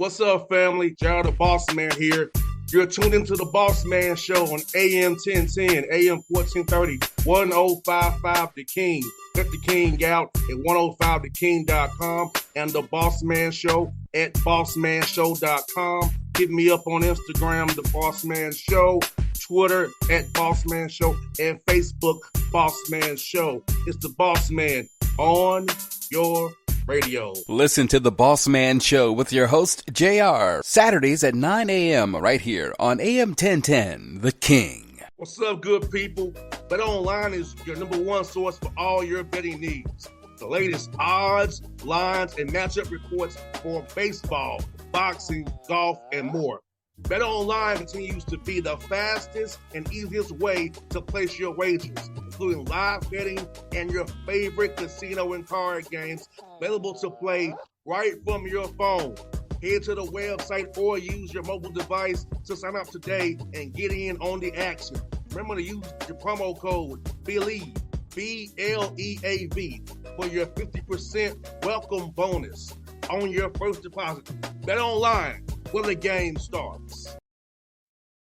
What's up, family? Gerald the Bossman here. You're tuned into the Bossman Show on AM 1010, AM 1430, 1055 The King. Let the King out at 105theking.com and the Bossman Show at bossmanshow.com. Hit me up on Instagram, The Bossman Show, Twitter at Bossman Show, and Facebook, Bossman Show. It's the Bossman on your radio. Listen to the Bossman Show with your host, JR, Saturdays at 9 a.m. right here on AM 1010, The King. What's up, good people? BetOnline is your number one source for all your betting needs. The latest odds, lines, and matchup reports for baseball, boxing, golf, and more. BetOnline continues to be the fastest and easiest way to place your wagers, including live betting and your favorite casino and card games available to play right from your phone. Head to the website or use your mobile device to sign up today and get in on the action. Remember to use your promo code BELIEVE, BLEAV, for your 50% welcome bonus on your first deposit. BetOnline, where the game starts.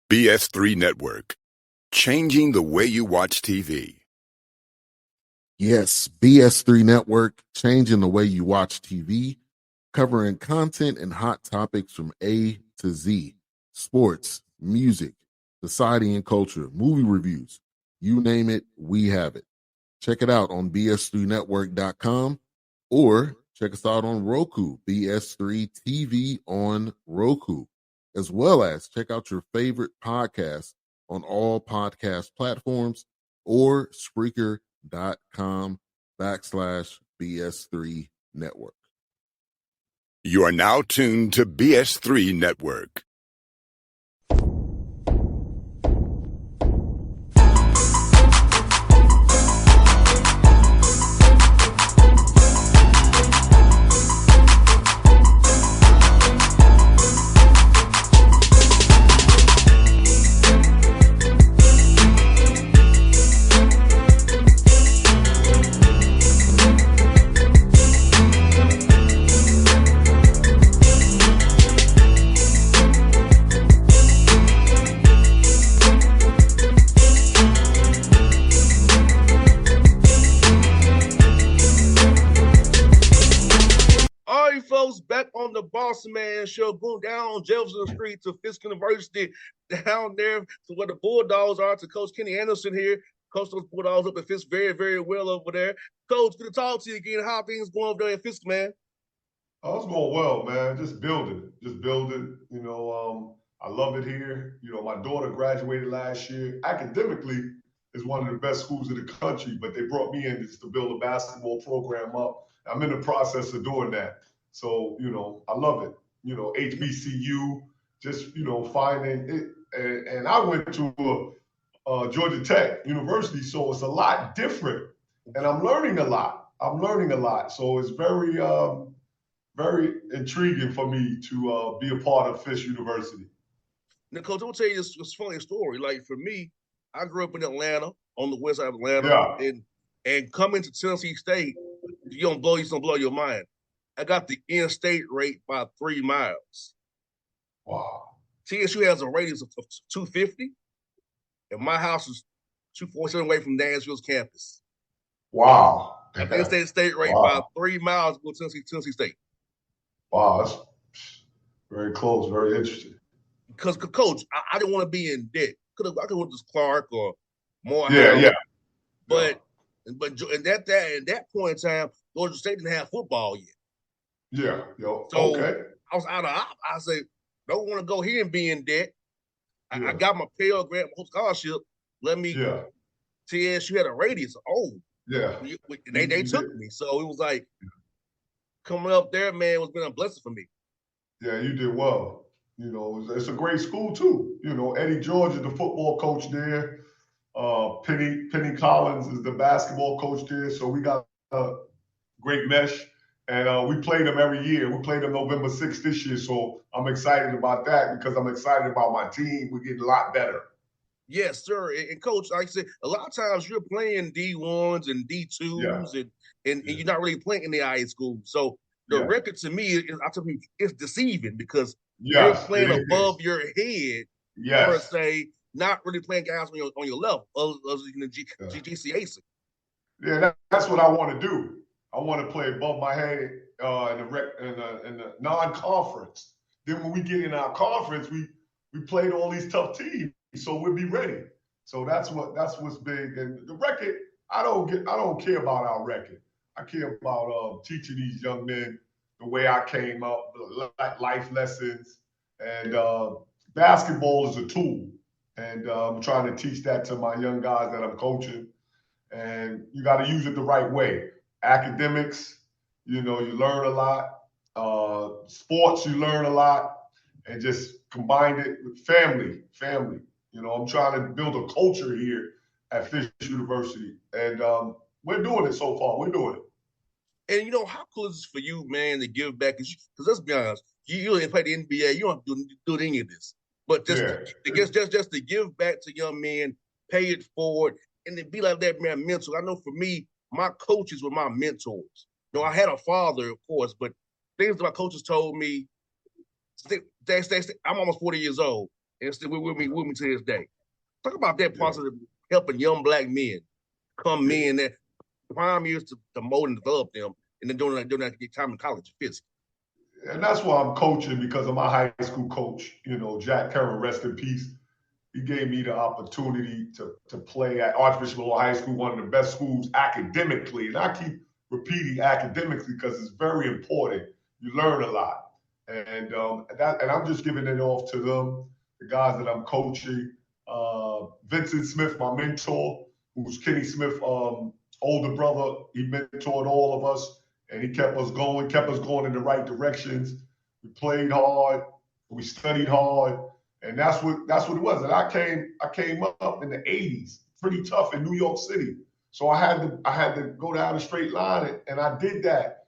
BS3 Network, changing the way you watch TV. Yes, BS3 Network, changing the way you watch TV, covering content and hot topics from A to Z, sports, music, society and culture, movie reviews, you name it, we have it. Check it out on bs3network.com or check us out on Roku, BS3 TV on Roku, as well as check out your favorite podcast on all podcast platforms or Spreaker.com/BS3 Network. You are now tuned to BS3 Network. Back on the Bossman Show, going down Jefferson Street to Fisk University, down there to where the Bulldogs are, to Coach Kenny Anderson here. Coach those Bulldogs up at Fisk very, very well over there. Coach, good to talk to you again. How things going over there at Fisk, man? Oh, it's going well, man. Just building. You know, I love it here. You know, my daughter graduated last year. Academically, it's one of the best schools in the country, but they brought me in just to build a basketball program up. I'm in the process of doing that. So, you know, I love it. You know, HBCU, just, you know, finding it. And I went to Georgia Tech University, so it's a lot different. And I'm learning a lot. So it's very, very intriguing for me to be a part of Fisk University. Now, Coach, I'll tell you this funny story. Like, for me, I grew up in Atlanta, on the west side of Atlanta. Yeah. And coming to Tennessee State, it's going to blow your mind. I got the in-state rate by 3 miles. Wow. TSU has a radius of 250, and my house is 247 away from Nashville's campus. Wow. I got the in-state rate by 3 miles to go to Tennessee State. Wow, that's very close, very interesting. Because, Coach, I didn't want to be in debt. I could have went to Clark or Morehouse. Yeah. But at that point in time, Georgia State didn't have football yet. Yeah. So okay. I was out of options. I said, don't want to go here and be in debt. I got my Pell Grant, my scholarship. Let me. Yeah. TSU had a radius. Yeah. They took me. So it was like coming up there, man, was been a blessing for me. Yeah, you did well. You know, it's a great school too. You know, Eddie George is the football coach there. Penny Collins is the basketball coach there. So we got a great mesh. And we play them every year. We played them November 6th this year. So I'm excited about that because I'm excited about my team. We're getting a lot better. Yes, sir. And Coach, like I said, a lot of times you're playing D1s and D2s and you're not really playing in the IA school. So the Yeah. record to me is, I tell people, it's deceiving because you're Yes, playing it above is. your head per Yes. se, not really playing guys on your level, other than the Yeah. GCAC. Yeah, that's what I want to do. I want to play above my head in the non-conference. Then when we get in our conference, we played all these tough teams, so we'll be ready. So that's what's big. And the record, I don't care about our record. I care about teaching these young men the way I came up, life lessons, and basketball is a tool. And I'm trying to teach that to my young guys that I'm coaching. And you got to use it the right way. Academics, you learn a lot. Sports, you learn a lot, and just combine it with family. I'm trying to build a culture here at Fish University, and we're doing it so far. We're doing it. And how cool is it for you, man, to give back? Because let's be honest, you didn't play the NBA, you don't have to do any of this. But just to give back to young men, pay it forward, and to be like that, man, mentor. I know for me, my coaches were my mentors. I had a father, of course, but things that my coaches told me, I'm almost 40 years old, and still with me to this day. Talk about that process of helping young black men come in that prime years to mold and develop them, and then doing that to get time in college physically. And that's why I'm coaching, because of my high school coach, Jack Curran, rest in peace. He gave me the opportunity to play at Archbishop Malone High School, one of the best schools academically. And I keep repeating academically because it's very important. You learn a lot. And I'm just giving it off to them, the guys that I'm coaching. Vincent Smith, my mentor, who's Kenny Smith's older brother, he mentored all of us, and he kept us going in the right directions. We played hard, we studied hard, and that's what it was. And I came up in the 80s, pretty tough in New York City. So I had to go down a straight line, and I did that.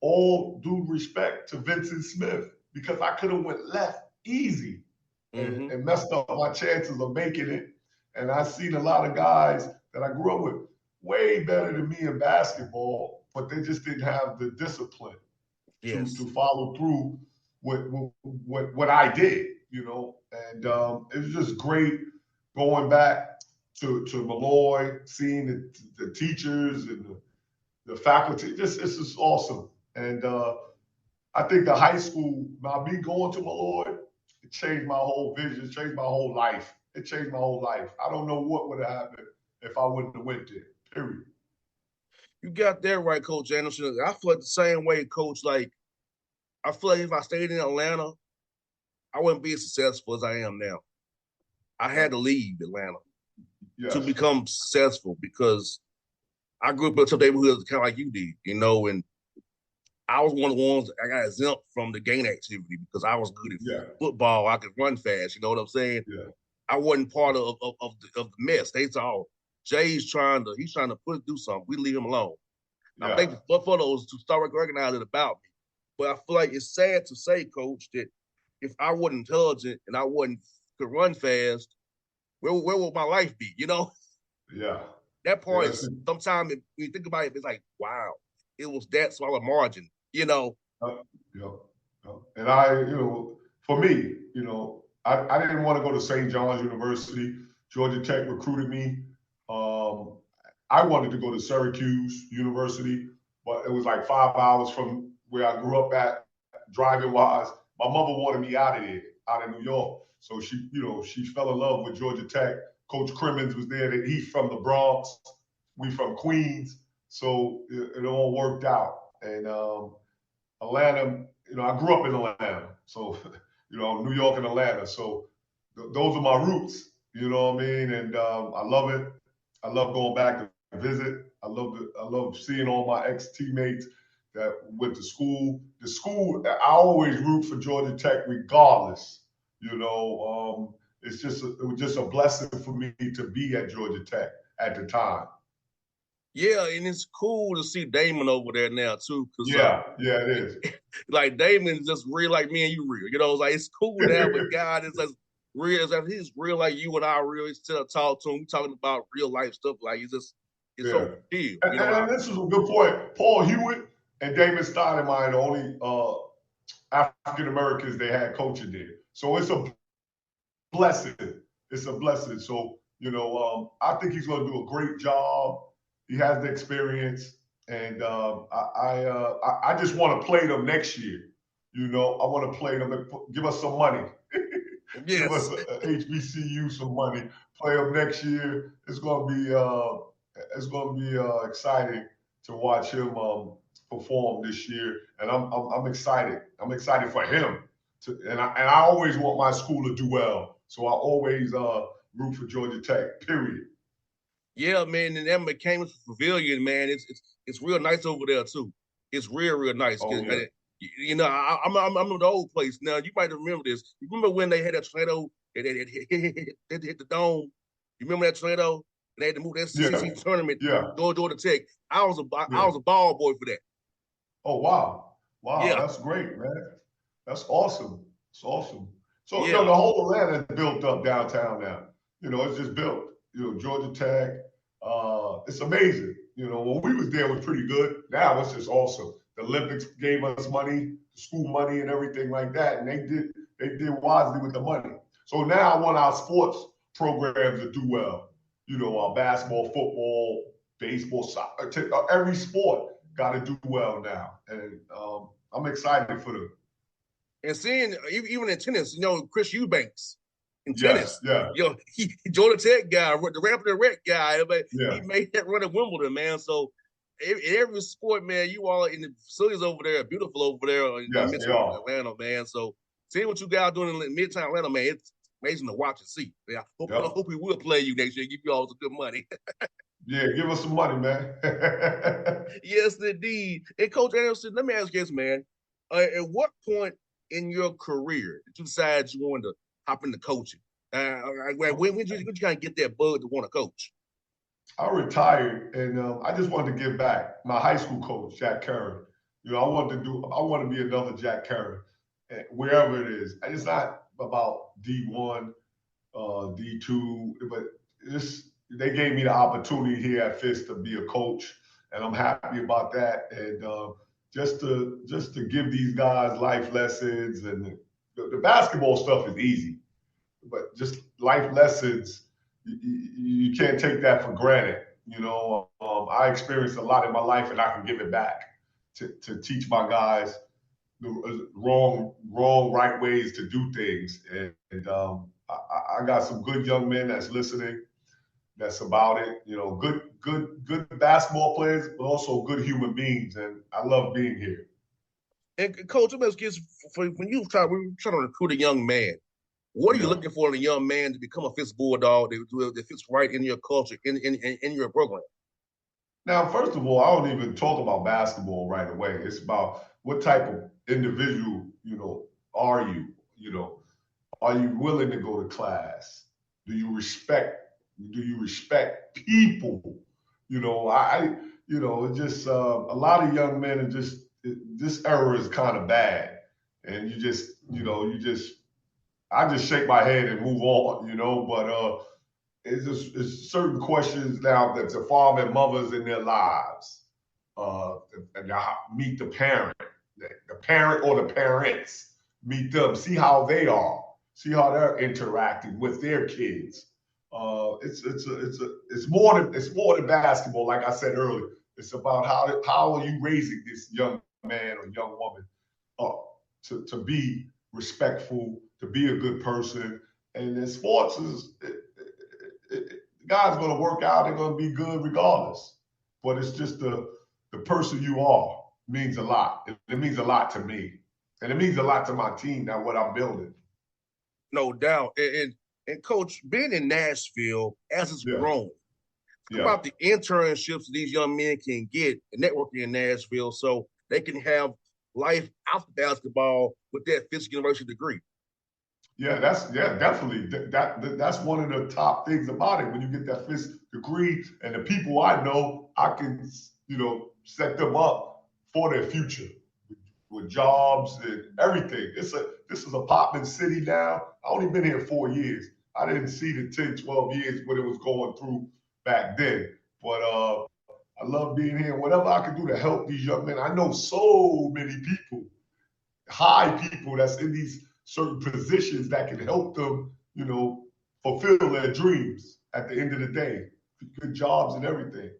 All due respect to Vincent Smith, because I could have went left easy and messed up my chances of making it. And I've seen a lot of guys that I grew up with way better than me in basketball, but they just didn't have the discipline to follow through with what I did, And it was just great going back to Malloy, seeing the teachers and the faculty. It's just awesome. And I think the high school, by me going to Malloy, it changed my whole vision, changed my whole life. It changed my whole life. I don't know what would have happened if I wouldn't have went there, period. You got that right, Coach Anderson. I feel like the same way, Coach. Like, I feel like if I stayed in Atlanta, I wouldn't be as successful as I am now. I had to leave Atlanta to become successful because I grew up in some neighborhoods kind of like you did, and I was one of the ones I got exempt from the gang activity because I was good at football. I could run fast. You know what I'm saying? Yeah. I wasn't part of the mess. They saw Jay's trying to do something. We leave him alone. I think for those to start recognizing it about me. But I feel like it's sad to say, Coach, that if I wasn't intelligent and I could run fast, where would my life be? Yeah. That part is sometimes when you think about it, it's like, wow, it was that small a margin, And for me, I didn't want to go to St. John's University. Georgia Tech recruited me. I wanted to go to Syracuse University, but it was like 5 hours from where I grew up at, driving wise. My mother wanted me out of there, out of New York. So she fell in love with Georgia Tech. Coach Crimmins was there. He's from the Bronx. We from Queens. So it all worked out. And Atlanta, I grew up in Atlanta. So, New York and Atlanta. So those are my roots, you know what I mean? And I love it. I love going back to visit. I love seeing all my ex-teammates that went to school. The school, I always root for Georgia Tech regardless. It was just a blessing for me to be at Georgia Tech at the time. Yeah, and it's cool to see Damon over there now too. It is. Like Damon's just real like me and you real. It's like it's cool to have a guy that's as real as he's real like you and I real. He's still talk to him. We talking about real life stuff. Like it's so real. And this is a good point. Paul Hewitt and Damon Stoudemire, the only African Americans they had coaching there. So it's a blessing. It's a blessing. So, I think he's going to do a great job. He has the experience, and I just want to play them next year. I want to play them and give us some money. Yes. Give us HBCU some money. Play them next year. It's going to be exciting to watch him perform this year, and I'm excited. I'm excited for him. And I always want my school to do well, so I always root for Georgia Tech. Period. Yeah, man, and that McCain Pavilion, man, it's real nice over there too. It's real nice. Oh, yeah. I'm in the old place now. You might remember this. You remember when they had that tornado that hit the dome? You remember that tornado? They had to move that CCC tournament. Yeah. Georgia Tech. I was a ball boy for that. Oh wow, Yeah. That's great, man. That's awesome. It's awesome. So Yeah. The whole Atlanta is built up downtown now. It's just built. Georgia Tech. It's amazing. When we was there, it was pretty good. Now it's just awesome. The Olympics gave us money, school money, and everything like that, and they did wisely with the money. So now I want our sports programs to do well. Our basketball, football, baseball, soccer, every sport got to do well now, and I'm excited for them. And seeing even in tennis, Chris Eubanks in tennis, Georgia Tech guy, the Rapid Rec guy, he made that run at Wimbledon, man. So every sport, man, you all in the facilities over there are beautiful over there in Midtown Atlanta, man. So seeing what you guys doing in Midtown Atlanta, man, it's amazing to watch and see. Man, I hope we will play you next year, give you all some good money. Yeah, give us some money, man. Yes, indeed. And Coach Anderson, let me ask you this, man. At what point in your career did you decide you wanted to hop into coaching? When did you kind of get that bug to want to coach? I retired, and I just wanted to give back. My high school coach, Jack Curran. I want to be another Jack Curran, wherever it is. And it's not about D1, D2, but they gave me the opportunity here at Fisk to be a coach, and I'm happy about that. And just to give these guys life lessons, and the basketball stuff is easy, but just life lessons, you can't take that for granted. I experienced a lot in my life, and I can give it back to teach my guys the right ways to do things. And I got some good young men that's listening. That's about it. Good basketball players, but also good human beings, and I love being here. And Coach, when you try to recruit a young man, what are you looking for in a young man to become a Fisk Bulldog that fits right in your culture, in your program? Now, first of all, I don't even talk about basketball right away. It's about what type of individual, are you? Are you willing to go to class? Do you respect people? It's just a lot of young men are just, this era is kind of bad. And I just shake my head and move on, but it's certain questions now that the father and mothers in their lives, and meet the parent or the parents, meet them, see how they are, see how they're interacting with their kids. It's more than basketball. Like I said earlier, it's about how are you raising this young man or young woman to be respectful, to be a good person. And in sports, the guy's going to work out. They're going to be good regardless. But it's just the person you are means a lot. It means a lot to me, and it means a lot to my team now. What I'm building. No doubt. And Coach, being in Nashville as it's grown, about the internships these young men can get and networking in Nashville, so they can have life after basketball with that Fisk University degree. Yeah, definitely. That's one of the top things about it. When you get that Fisk degree, and the people I know, I can set them up for their future with jobs and everything. This is a popping city now. I only been here 4 years. I didn't see the 10, 12 years what it was going through back then. But I love being here. Whatever I can do to help these young men. I know so many people, high people that's in these certain positions that can help them, fulfill their dreams at the end of the day. Good jobs and everything.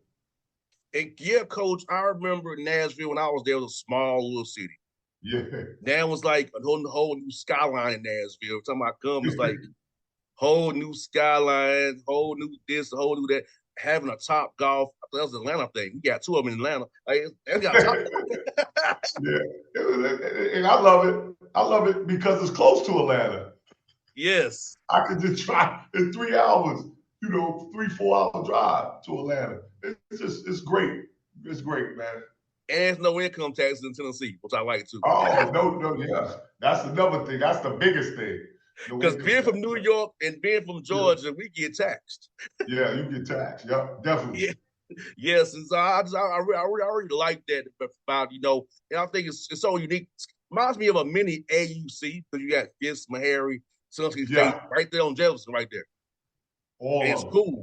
And yeah, Coach, I remember Nashville when I was there, it was a small little city. Yeah. Now it's like a whole new skyline in Nashville. Talking about come, it's like whole new skyline, whole new this, whole new that. Having a Top Golf, that was an Atlanta thing. We got two of them in Atlanta. Like, they got Top Yeah. And I love it. I love it because it's close to Atlanta. Yes. I could just drive in 3 hours, 3-4 hour drive to Atlanta. It's great. It's great, man. And there's no income taxes in Tennessee, which I like too. Oh, no, yeah. That's another thing. That's the biggest thing. Because being from New York and being from Georgia, we get taxed. Yeah, you get taxed. Yeah, definitely. Yeah. Yes, and so I really like that about, and I think it's so unique. Reminds me of a mini AUC because you got Gis, Meharry, Sunski State right there on Jefferson right there. It's cool.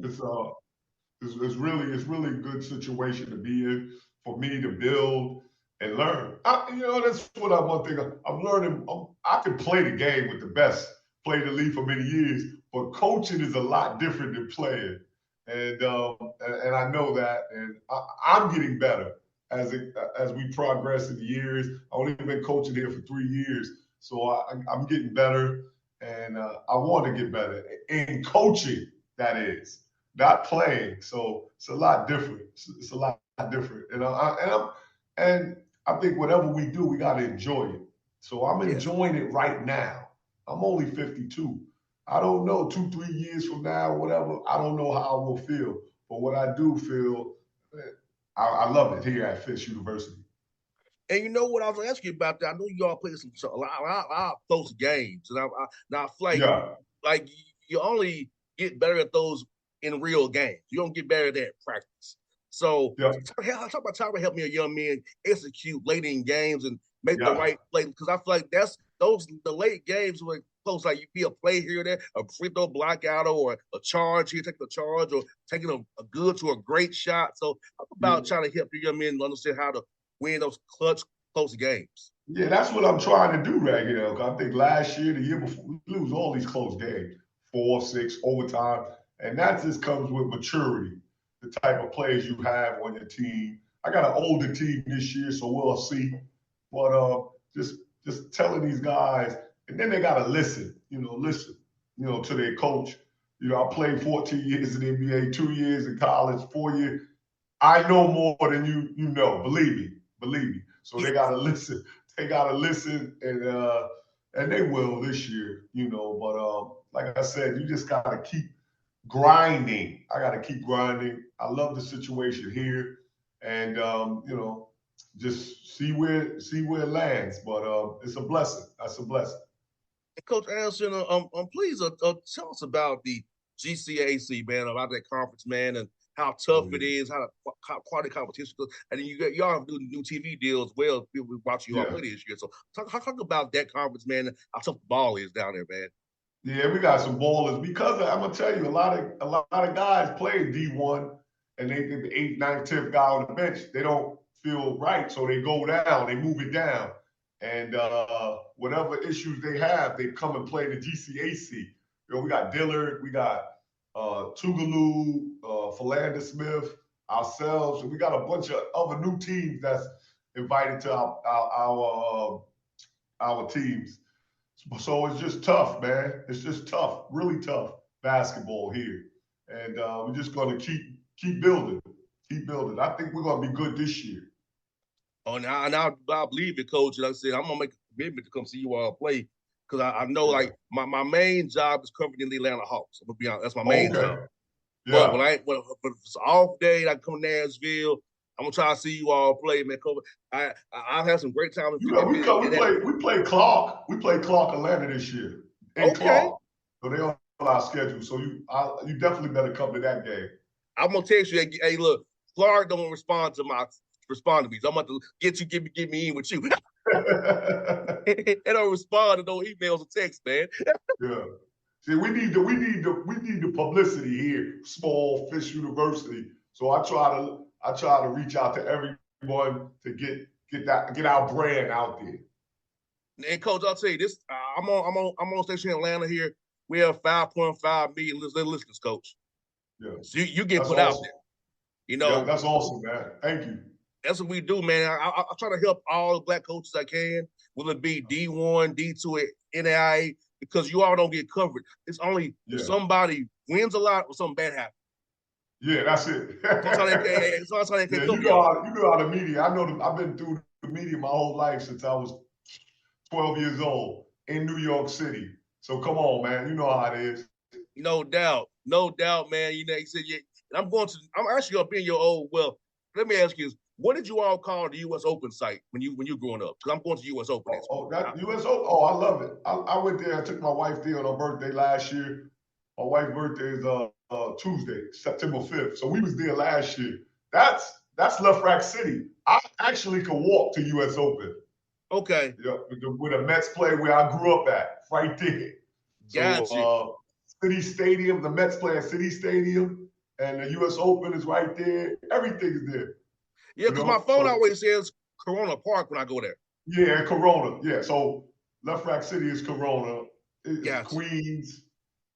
It's really a good situation to be in for me to build and learn. That's what one thing I'm learning. I can play the game with the best, played the league for many years, but coaching is a lot different than playing. And I know that, and I'm getting better as we progress in the years. I've only been coaching here for 3 years, so I'm getting better, and I want to get better in coaching. That is not playing, so it's a lot different. It's a lot different, and I think whatever we do, we got to enjoy it. So I'm enjoying it right now. I'm only 52. I don't know 2-3 years from now, whatever. I don't know how I will feel, but what I do feel, I love it here at Fisk University. And you know what I was asking you about that? I know you all play a lot of close games, and I feel like you only get better at those in real games. You don't get better at that in practice. So talk about helping a young man execute late in games and make the right play, because I feel like the late games were close. Like you be a play here or there, a free throw block out, or a charge here, taking a charge, or taking a good to a great shot. So talk about trying to help your young men understand how to win those clutch close games. Yeah, that's what I'm trying to do right here. I think last year, the year before, we lose all these close games, 4, 6, overtime, and that just comes with maturity. The type of players you have on your team. I got an older team this year, so we'll see. But just telling these guys, and then they gotta listen to their coach. I played 14 years in the NBA, 2 years in college, 4 years. I know more than you know. Believe me. So they gotta listen. They gotta listen, and they will this year. But like I said, you just gotta keep grinding. I got to keep grinding. I love the situation here, and just see where it lands. But it's a blessing. That's a blessing. Coach Anderson, please tell us about the GCAC, man, about that conference, man, and how tough it is, how quality competition. And y'all have new TV deals. Well, people watch you all play this year. So talk about that conference, man, and how tough the ball is down there, man. Yeah, we got some ballers because I'm gonna tell you, a lot of guys play D1, and they think the 8th, 9th, 10th guy on the bench, they don't feel right, so they go down, they move it down, and whatever issues they have, they come and play the GCAC. We got Dillard, we got Tougaloo, Philander Smith, ourselves, and we got a bunch of other new teams that's invited to our teams. So it's just tough, man. It's just tough, really tough basketball here. And we're just going to keep building. I think we're going to be good this year. Oh, now I believe it, Coach. Like I said, I'm going to make a commitment to come see you all play, because I know, like, my main job is covering the Atlanta Hawks. I'm going to be honest. That's my main job. Yeah. But when it's an off day, I come to Nashville, I'm gonna try to see you all play, man. I've had some great time. We play Clark. We play Clark Atlanta this year. Clark. So they on our schedule. So you definitely better come to that game. I'm gonna text you. Hey, look, Clark don't respond to me. So I'm about to get me in with you. They don't respond to no emails or texts, man. Yeah. See, we need the publicity here. Small Fisk University. So I try to I try to reach out to everyone to get our brand out there. And Coach, I'll tell you this: I'm on station in Atlanta here. We have 5.5 million listeners, Coach. Yeah, so you get that's put awesome. out there. You know, yeah, that's awesome, man. Thank you. That's what we do, man. I try to help all the black coaches I can, whether it be D1, D2, NAIA, because you all don't get covered. It's only if somebody wins a lot or something bad happens. Yeah, that's it. That's how they can you know how the media. I've been through the media my whole life since I was 12 years old in New York City. So come on, man. You know how it is. No doubt, man. You know, he said, yeah. I'm actually gonna be in your old. Well, let me ask you this: what did you all call the U.S. Open site when you growing up? Because I'm going to U.S. Open. That U.S. Open. Oh, I love it. I went there. I took my wife there on her birthday last year. My wife's birthday is Tuesday, September 5th. So we was there last year. That's Lefrak City. I actually could walk to U.S. Open. Okay. Yeah, with a Mets play where I grew up at, right there. Gotcha. City Stadium, the Mets play at City Stadium, and the U.S. Open is right there. Everything is there. Yeah, because my phone always says Corona Park when I go there. Yeah, Corona. Yeah, so Lefrak City is Corona. It's gotcha. Queens,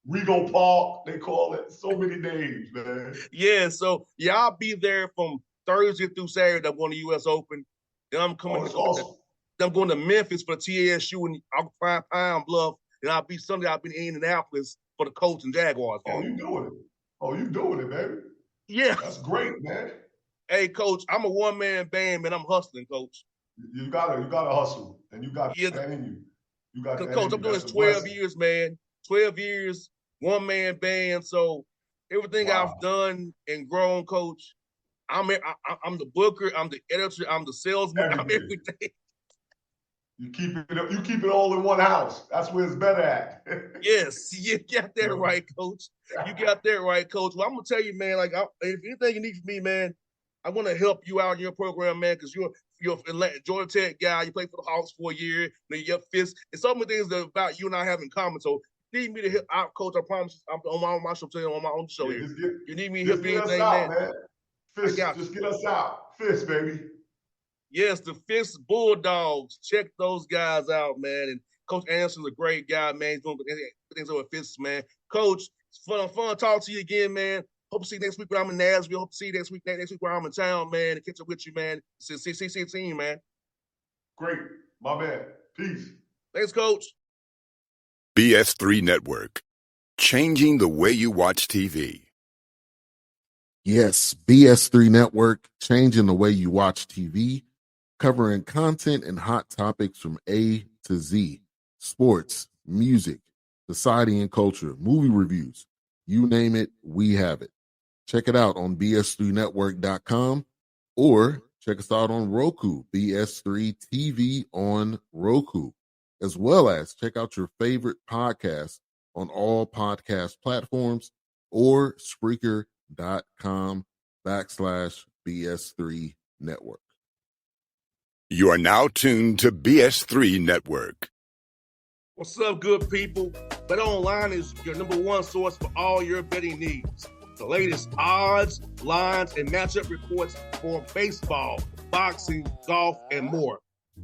Regal Park, they call it. So many names, man. Yeah, so I'll be there from Thursday through Saturday. I'm going to U.S. Open. Then I'm coming. Awesome. Then I'm going to Memphis for TSU and Pine Bluff. And I'll be Sunday. I'll be in Indianapolis for the Colts and Jaguars game. You doing it, baby. Yeah, that's great, man. Hey, Coach, I'm a one-man band, man. I'm hustling, Coach. You gotta hustle, and you got that in you. You got that Coach, in you. I'm doing this 12 years, man. 12 years, one-man band. So everything I've done and grown, Coach, I'm the booker, I'm the editor, I'm the salesman, I'm everything. You keep it all in one house. That's where it's better at. Yes, you got that right, Coach. You got that right, Coach. Well, I'm gonna tell you, man. Like, if anything you need from me, man, I want to help you out in your program, man, because you're a Georgia Tech guy. You played for the Hawks for a year. You're Fist. And so many things that about you and I have in common. So you need me to help out, Coach. I promise. I'm on my show, on my own show here. You need me to help anything, man. Fist, just get us out. Fist, baby. Yes, the Fist Bulldogs. Check those guys out, man. And Coach Anderson's a great guy, man. He's doing things over Fists, man. Coach, it's fun to talk to you again, man. Hope to see you next week when I'm in Nashville. Hope to see you next week when I'm in town, man, and catch up with you, man. See team, man. Great. My man. Peace. Thanks, Coach. BS3 Network. Changing the way you watch TV. Yes, BS3 Network, changing the way you watch TV, covering content and hot topics from A to Z. Sports, music, society and culture, movie reviews. You name it, we have it. Check it out on bs3network.com or check us out on Roku, BS3 TV on Roku, as well as check out your favorite podcast on all podcast platforms or Spreaker.com/BS3 Network. You are now tuned to BS3 Network. What's up, good people? Bet Online is your number one source for all your betting needs. The latest odds, lines, and matchup reports for baseball, boxing, golf, and more.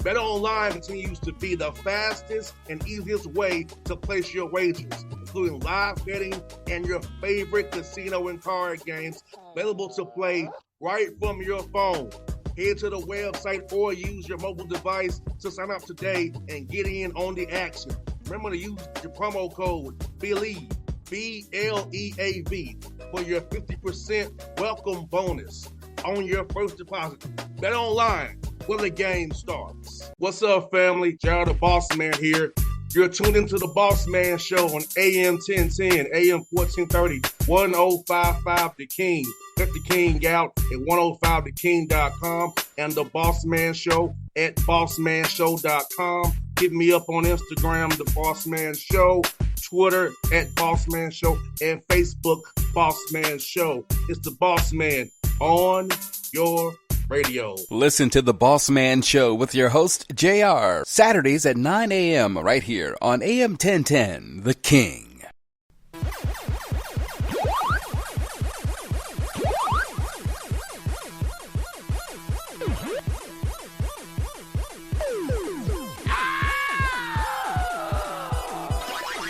Bet Online continues to be the fastest and easiest way to place your wagers, including live betting and your favorite casino and card games available to play right from your phone. Head to the website or use your mobile device to sign up today and get in on the action. Remember to use your promo code BELIEVE, BLEAV, for your 50% welcome bonus on your first deposit. Bet Online, where the game starts. What's up, family? Jared the Bossman here. You're tuned into the Bossman Show on AM 1010, AM 1430, 1055 The King. Check The King out at 105theking.com and the Bossman Show at bossmanshow.com. Hit me up on Instagram, The Bossman Show, Twitter at Bossman Show, and Facebook, Bossman Show. It's the Bossman on your radio. Listen to The Bossman Show with your host, JR, Saturdays at 9 a.m. right here on AM 1010, The King.